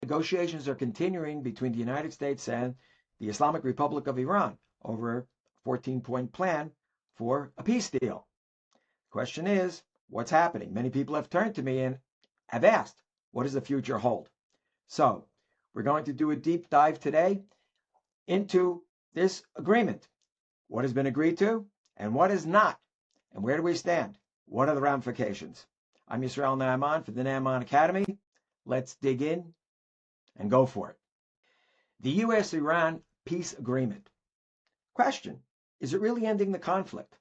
negotiations are continuing between the United States and the Islamic Republic of Iran over a 14-point plan for a peace deal. The question is, what's happening? Many people have turned to me and have asked, what does the future hold? So we're going to do a deep dive today into this agreement. What has been agreed to and what is not? And where do we stand? What are the ramifications? I'm Yisrael Naaman for the Naaman Academy. Let's dig in and go for it. The U.S.-Iran peace agreement. Question, is it really ending the conflict?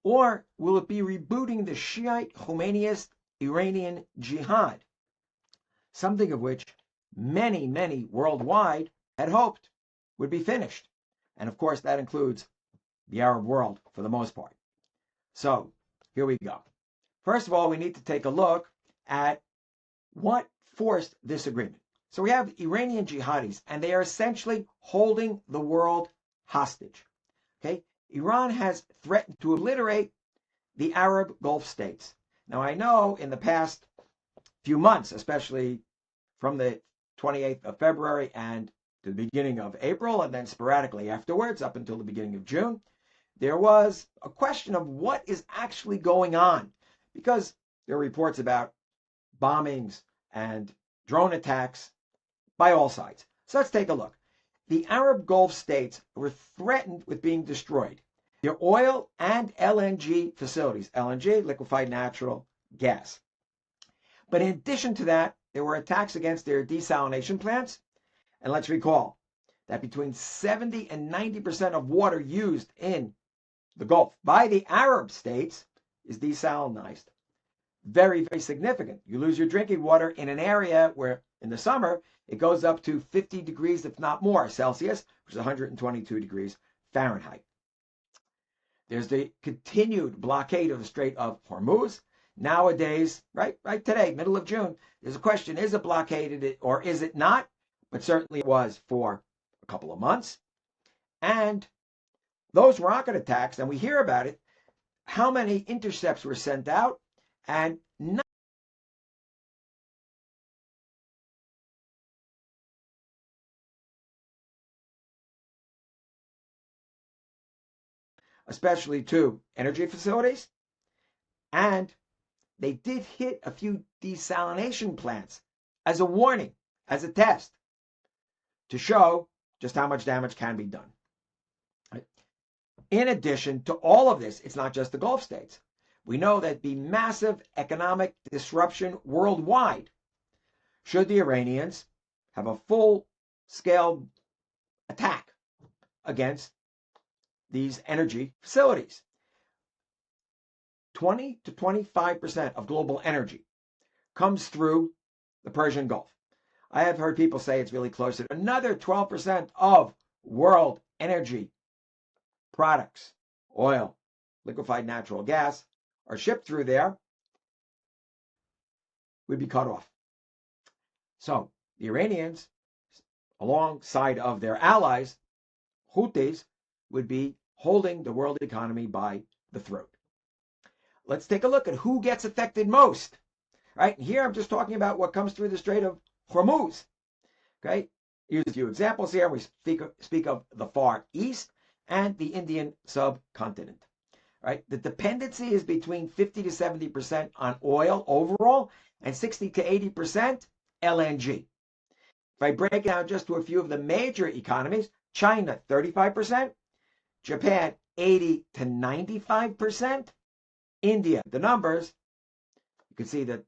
Or will it be rebooting the Shiite Khomeiniist Iranian Jihad? Something of which many worldwide had hoped would be finished. And of course, that includes the Arab world for the most part. So here we go. First of all, we need to take a look at what forced this agreement. So we have Iranian jihadis, and they are essentially holding the world hostage. Okay, Iran has threatened to obliterate the Arab Gulf states. Now, I know in the past few months, especially from the 28th of February and to the beginning of April, and then sporadically afterwards, up until the beginning of June, there was a question of what is actually going on, because there are reports about bombings and drone attacks by all sides. So let's take a look. The Arab Gulf states were threatened with being destroyed. Their oil and LNG facilities, LNG, liquefied natural gas. But in addition to that, there were attacks against their desalination plants. And let's recall that between 70 and 90% of water used in the Gulf by the Arab states is desalinized. Very significant. You lose your drinking water in an area where in the summer it goes up to 50 degrees, if not more, Celsius, which is 122 degrees Fahrenheit. There's the continued blockade of the Strait of Hormuz. Nowadays, right today, middle of June, there's a question, is it blockaded or is it not? But certainly it was for a couple of months. And those rocket attacks, and we hear about it, how many intercepts were sent out, and not especially to energy facilities, and they did hit a few desalination plants as a warning, as a test, to show just how much damage can be done. In addition to all of this, it's not just the Gulf states. We know that the massive economic disruption worldwide should the Iranians have a full-scale attack against these energy facilities. 20 to 25% of global energy comes through the Persian Gulf. I have heard people say it's really closer to another 12% of world energy products, oil, liquefied natural gas, are shipped through there, would be cut off. So the Iranians, alongside of their allies, Houthis, would be holding the world economy by the throat. Let's take a look at who gets affected most. Right here, I'm just talking about what comes through the Strait of Hormuz. Okay, here's a few examples here. We speak of the Far East and the Indian subcontinent. Right, the dependency is between 50 to 70% on oil overall, and 60 to 80% LNG. If I break down just to a few of the major economies, China 35%, Japan 80 to 95%, India, the numbers, you can see that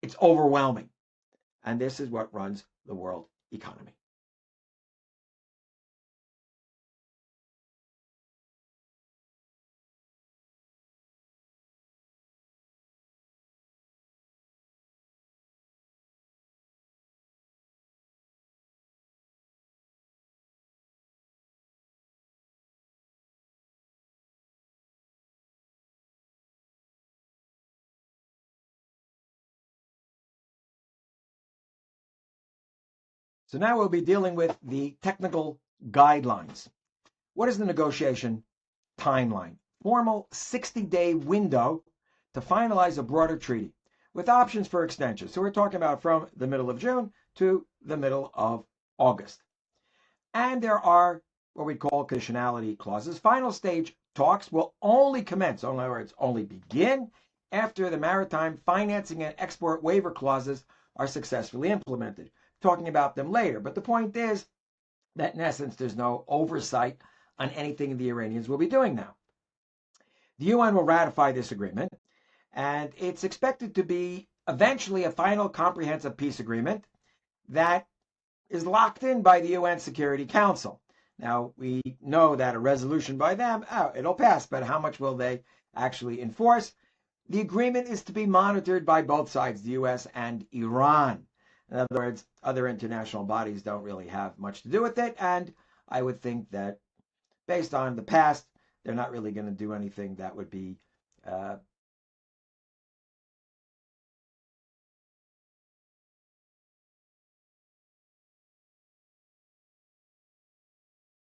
it's overwhelming. And this is what runs the world economy. So now we'll be dealing with the technical guidelines. What is the negotiation timeline? Formal 60-day window to finalize a broader treaty with options for extension. So we're talking about from the middle of June to the middle of August. And there are what we call conditionality clauses. Final stage talks will only commence, in other words, only begin after the maritime financing and export waiver clauses are successfully implemented. Talking about them later. But the point is that in essence, there's no oversight on anything the Iranians will be doing now. The UN will ratify this agreement, and it's expected to be eventually a final comprehensive peace agreement that is locked in by the UN Security Council. Now, we know that a resolution by them, it'll pass, but how much will they actually enforce? The agreement is to be monitored by both sides, the US and Iran. In other words, other international bodies don't really have much to do with it, and I would think that based on the past, they're not really going to do anything that would be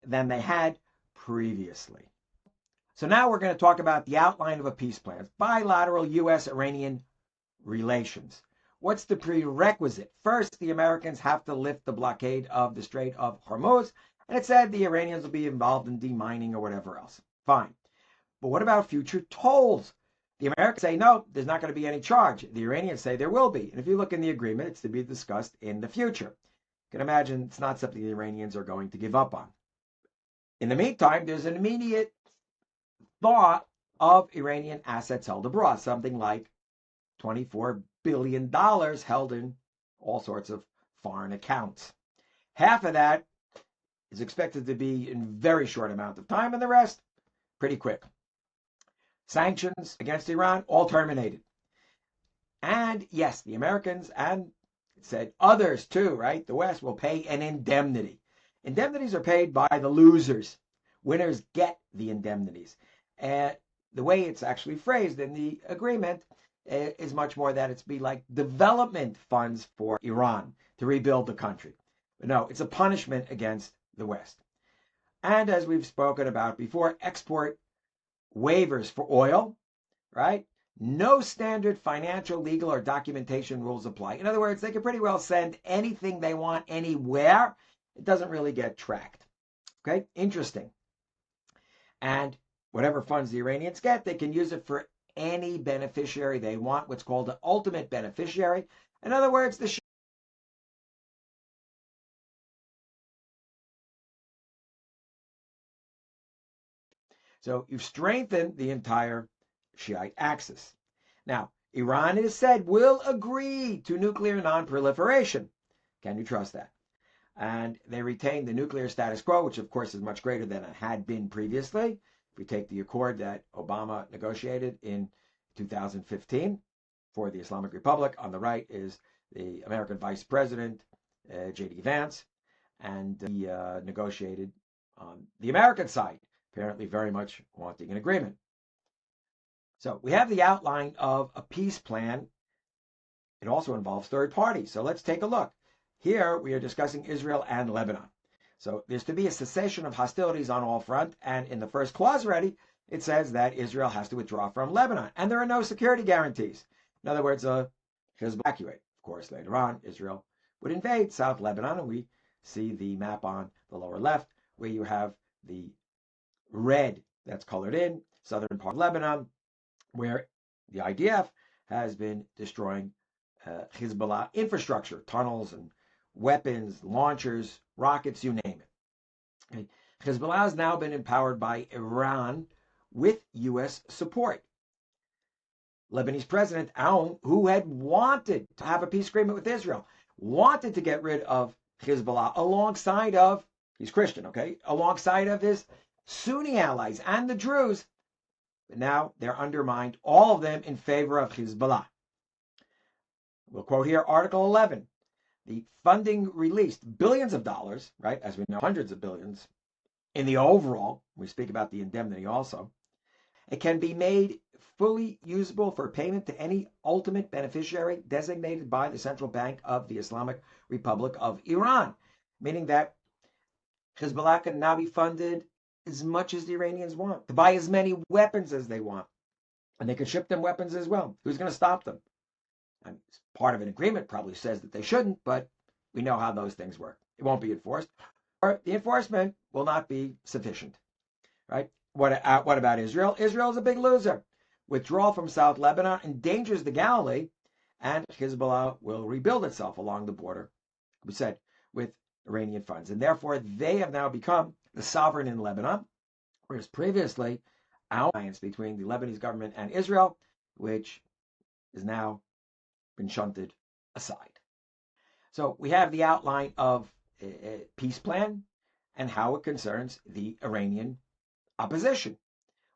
than they had previously. So now we're going to talk about the outline of a peace plan, bilateral U.S.-Iranian relations. What's the prerequisite? First, the Americans have to lift the blockade of the Strait of Hormuz, and it said the Iranians will be involved in demining or whatever else. Fine. But what about future tolls? The Americans say, no, there's not going to be any charge. The Iranians say there will be. And if you look in the agreement, it's to be discussed in the future. You can imagine it's not something the Iranians are going to give up on. In the meantime, there's an immediate thought of Iranian assets held abroad, something like $24 billion held in all sorts of foreign accounts. Half of that is expected to be in very short amount of time, and the rest pretty quick. Sanctions against Iran, all terminated. And yes, the Americans and it said others too, right? The West will pay an indemnity. Indemnities are paid by the losers. Winners get the indemnities. And the way it's actually phrased in the agreement is much more that it's be like development funds for Iran to rebuild the country. But no, it's a punishment against the West. And as we've spoken about before, export waivers for oil, right? No standard financial, legal, or documentation rules apply. In other words, they can pretty well send anything they want anywhere. It doesn't really get tracked. Okay, interesting. And whatever funds the Iranians get, they can use it for any beneficiary they want, what's called an ultimate beneficiary. In other words, the So you've strengthened the entire Shiite axis. Now, Iran, it is said, will agree to nuclear non-proliferation. Can you trust that? And they retain the nuclear status quo, which of course is much greater than it had been previously. If we take the accord that Obama negotiated in 2015 for the Islamic Republic, on the right is the American Vice President, J.D. Vance, and he negotiated on the American side, apparently very much wanting an agreement. So we have the outline of a peace plan. It also involves third parties. So let's take a look. Here we are discussing Israel and Lebanon. So there's to be a cessation of hostilities on all fronts. And in the first clause already, it says that Israel has to withdraw from Lebanon. And there are no security guarantees. In other words, Hezbollah evacuate. Of course, later on, Israel would invade South Lebanon. And we see the map on the lower left where you have the red that's colored in, southern part of Lebanon, where the IDF has been destroying Hezbollah infrastructure, tunnels and weapons, launchers, rockets, you name it. Okay. Hezbollah has now been empowered by Iran with U.S. support. Lebanese President Aoun, who had wanted to have a peace agreement with Israel, wanted to get rid of Hezbollah alongside of, he's Christian, okay, alongside of his Sunni allies and the Druze, but now they're undermined, all of them in favor of Hezbollah. We'll quote here Article 11. The funding released billions of dollars, right, as we know, hundreds of billions in the overall, we speak about the indemnity also. It can be made fully usable for payment to any ultimate beneficiary designated by the Central Bank of the Islamic Republic of Iran, meaning that Hezbollah can now be funded as much as the Iranians want, to buy as many weapons as they want. And they can ship them weapons as well. Who's going to stop them? I mean, part of an agreement probably says that they shouldn't, but we know how those things work. It won't be enforced, or the enforcement will not be sufficient, right? What about Israel? Israel is a big loser. Withdrawal from South Lebanon endangers the Galilee, and Hezbollah will rebuild itself along the border, we said, with Iranian funds. And therefore, they have now become the sovereign in Lebanon, whereas previously, our alliance between the Lebanese government and Israel, which has now been shunted aside. So we have the outline of a peace plan and how it concerns the Iranian opposition.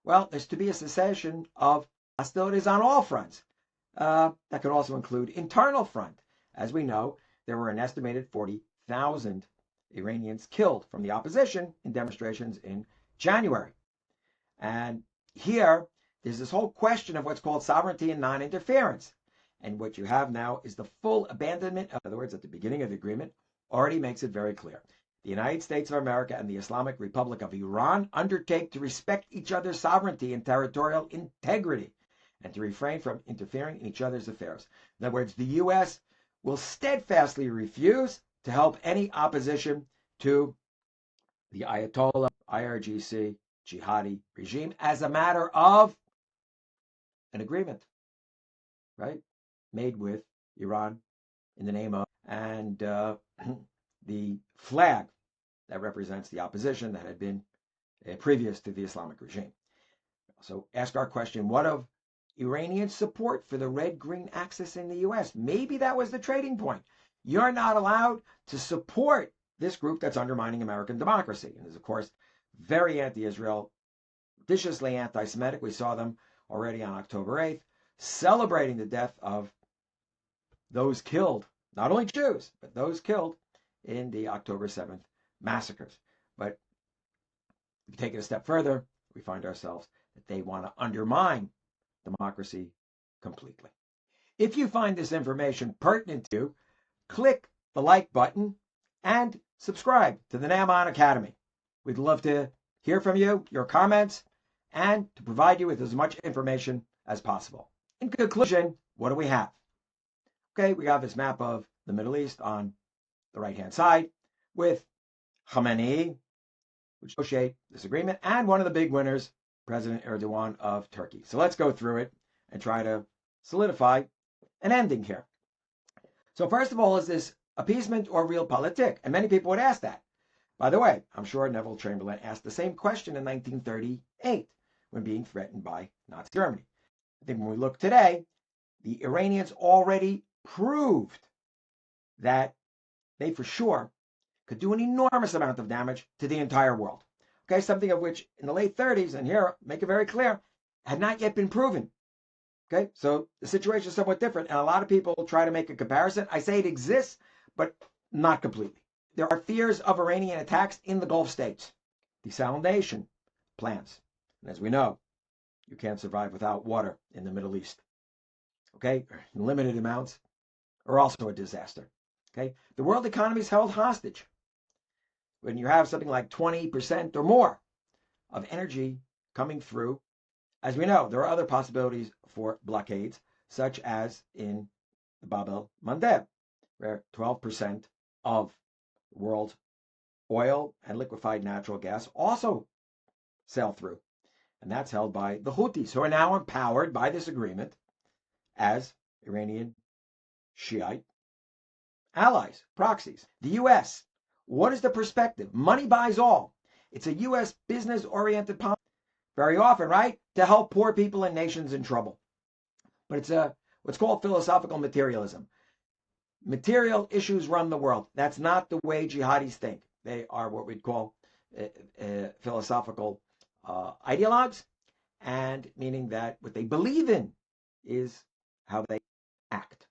Well, there's to be a cessation of hostilities on all fronts. That could also include internal front. As we know, there were an estimated 40,000 Iranians killed from the opposition in demonstrations in January. And here, there's this whole question of what's called sovereignty and non-interference. And what you have now is the full abandonment, in other words, at the beginning of the agreement, already makes it very clear. The United States of America and the Islamic Republic of Iran undertake to respect each other's sovereignty and territorial integrity and to refrain from interfering in each other's affairs. In other words, the U.S. will steadfastly refuse to help any opposition to the Ayatollah, IRGC, jihadi regime as a matter of an agreement, right, made with Iran in the name of, and the flag that represents the opposition that had been previous to the Islamic regime. So ask our question, what of Iranian support for the red-green axis in the U.S.? Maybe that was the trading point. You're not allowed to support this group that's undermining American democracy and is, of course, very anti-Israel, viciously anti-Semitic. We saw them already on October 8th, celebrating the death of those killed, not only Jews, but those killed in the October 7th massacres. But if you take it a step further, we find ourselves that they want to undermine democracy completely. If you find this information pertinent to you, click the like button and subscribe to the Naaman Academy. We'd love to hear from you, your comments, and to provide you with as much information as possible. In conclusion, what do we have? Okay, we have this map of the Middle East on the right-hand side with Khamenei, which negotiate this agreement, and one of the big winners, President Erdogan of Turkey. So let's go through it and try to solidify an ending here. So first of all, is this appeasement or realpolitik? And many people would ask that. By the way, I'm sure Neville Chamberlain asked the same question in 1938 when being threatened by Nazi Germany. I think when we look today, the Iranians already proved that they for sure could do an enormous amount of damage to the entire world. Okay, something of which in the late 30s, and here, make it very clear, had not yet been proven. Okay, so the situation is somewhat different, and a lot of people try to make a comparison. I say it exists, but not completely. There are fears of Iranian attacks in the Gulf states, desalination plants. And as we know, you can't survive without water in the Middle East. Okay, limited amounts are also a disaster. Okay, the world economy is held hostage when you have something like 20% or more of energy coming through. As we know, there are other possibilities for blockades, such as in the Bab el-Mandeb, where 12% of the world's oil and liquefied natural gas also sail through. And that's held by the Houthis, who are now empowered by this agreement as Iranian Shiite allies, proxies. The U.S., what is the perspective? Money buys all. It's a U.S. business-oriented policy, very often, right, to help poor people and nations in trouble. But it's what's called philosophical materialism. Material issues run the world. That's not the way jihadis think. They are what we'd call philosophical ideologues, and meaning that what they believe in is how they act.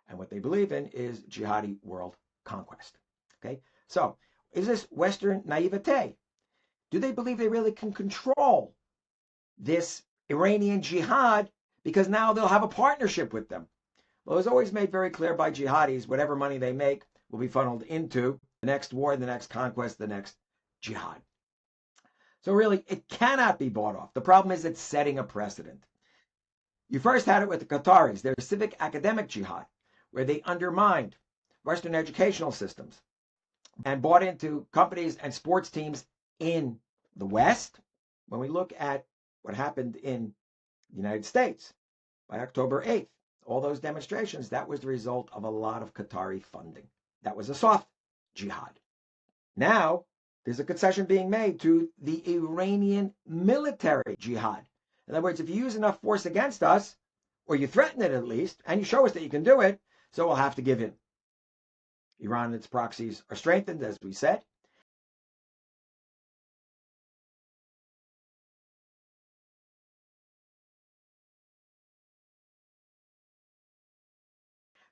And what they believe in is jihadi world conquest. Okay, so is this Western naivete? Do they believe they really can control this Iranian jihad because now they'll have a partnership with them? Well, it's always made very clear by jihadis, whatever money they make will be funneled into the next war, the next conquest, the next jihad. So really, it cannot be bought off. The problem is it's setting a precedent. You first had it with the Qataris, their civic academic jihad, where they undermined Western educational systems and bought into companies and sports teams in the West. When we look at what happened in the United States by October 8th, all those demonstrations, that was the result of a lot of Qatari funding. That was a soft jihad. Now, there's a concession being made to the Iranian military jihad. In other words, if you use enough force against us, or you threaten it at least, and you show us that you can do it, so we'll have to give in. Iran and its proxies are strengthened, as we said.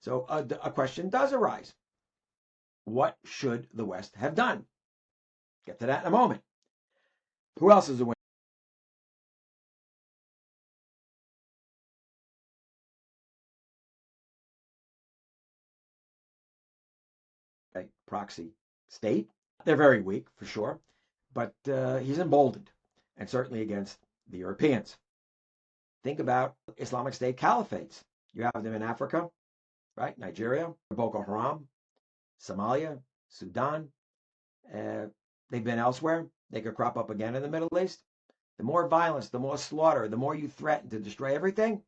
So a question does arise. What should the West have done? Get to that in a moment. Who else is a winner? A proxy state. They're very weak, for sure, but he's emboldened, and certainly against the Europeans. Think about Islamic State caliphates. You have them in Africa, right? Nigeria, Boko Haram, Somalia, Sudan. They've been elsewhere. They could crop up again in the Middle East. The more violence, the more slaughter, the more you threaten to destroy everything,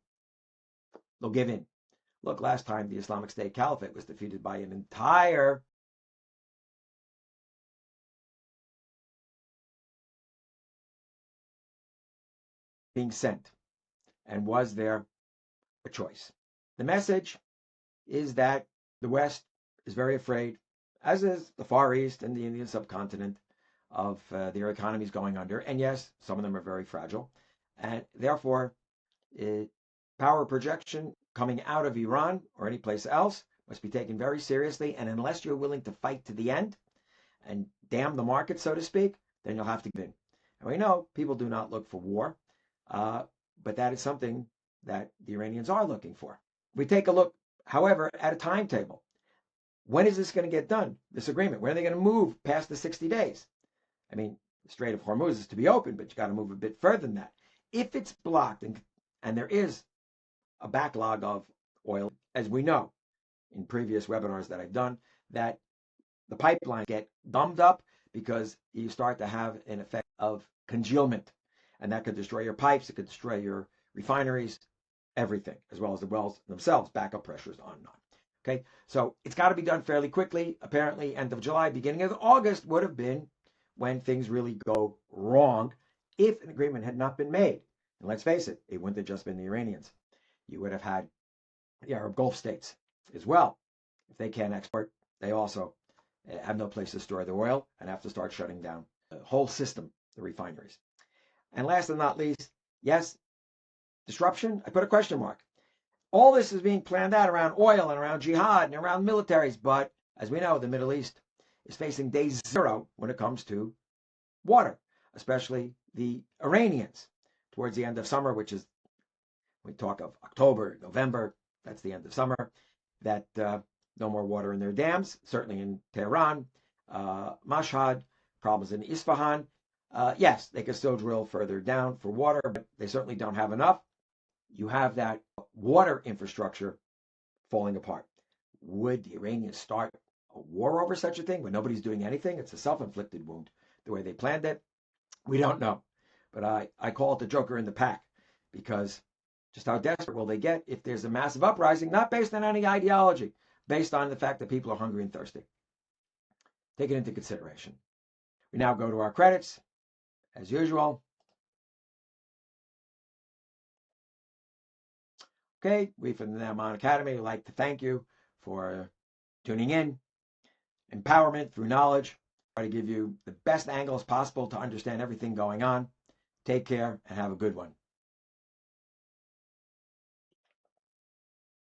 they'll give in. Look, last time the Islamic State Caliphate was defeated by an entire being sent. And was there a choice? The message is that the West is very afraid, as is the Far East and the Indian subcontinent, of their economies going under. And yes, some of them are very fragile. And therefore, power projection coming out of Iran or any place else must be taken very seriously. And unless you're willing to fight to the end and damn the market, so to speak, then you'll have to give in. And we know people do not look for war, but that is something that the Iranians are looking for. We take a look, however, at a timetable. When is this going to get done, this agreement? When are they going to move past the 60 days? I mean, the Strait of Hormuz is to be open, but you got to move a bit further than that. If it's blocked, and there is a backlog of oil, as we know in previous webinars that I've done, that the pipeline get gummed up because you start to have an effect of congealment. And that could destroy your pipes, it could destroy your refineries, everything, as well as the wells themselves, backup pressures, on and on. Okay, so it's got to be done fairly quickly. Apparently, end of July, beginning of August would have been when things really go wrong if an agreement had not been made. And let's face it, it wouldn't have just been the Iranians. You would have had the Arab Gulf states as well. If they can't export, they also have no place to store their oil and have to start shutting down the whole system, the refineries. And last but not least, yes, disruption, I put a question mark. All this is being planned out around oil and around jihad and around militaries, but as we know, the Middle East is facing day zero when it comes to water, especially the Iranians. Towards the end of summer, which is, we talk of October, November, that's the end of summer, that no more water in their dams, certainly in Tehran, Mashhad, problems in Isfahan. Yes, they can still drill further down for water, but they certainly don't have enough. You have that water infrastructure falling apart. Would the Iranians start a war over such a thing when nobody's doing anything? It's a self-inflicted wound, the way they planned it. We don't know. But I call it the Joker in the pack, because just how desperate will they get if there's a massive uprising, not based on any ideology, based on the fact that people are hungry and thirsty. Take it into consideration. We now go to our credits, as usual. Okay, we from the Naaman Academy would like to thank you for tuning in. Empowerment through knowledge. Try to give you the best angles possible to understand everything going on. Take care and have a good one.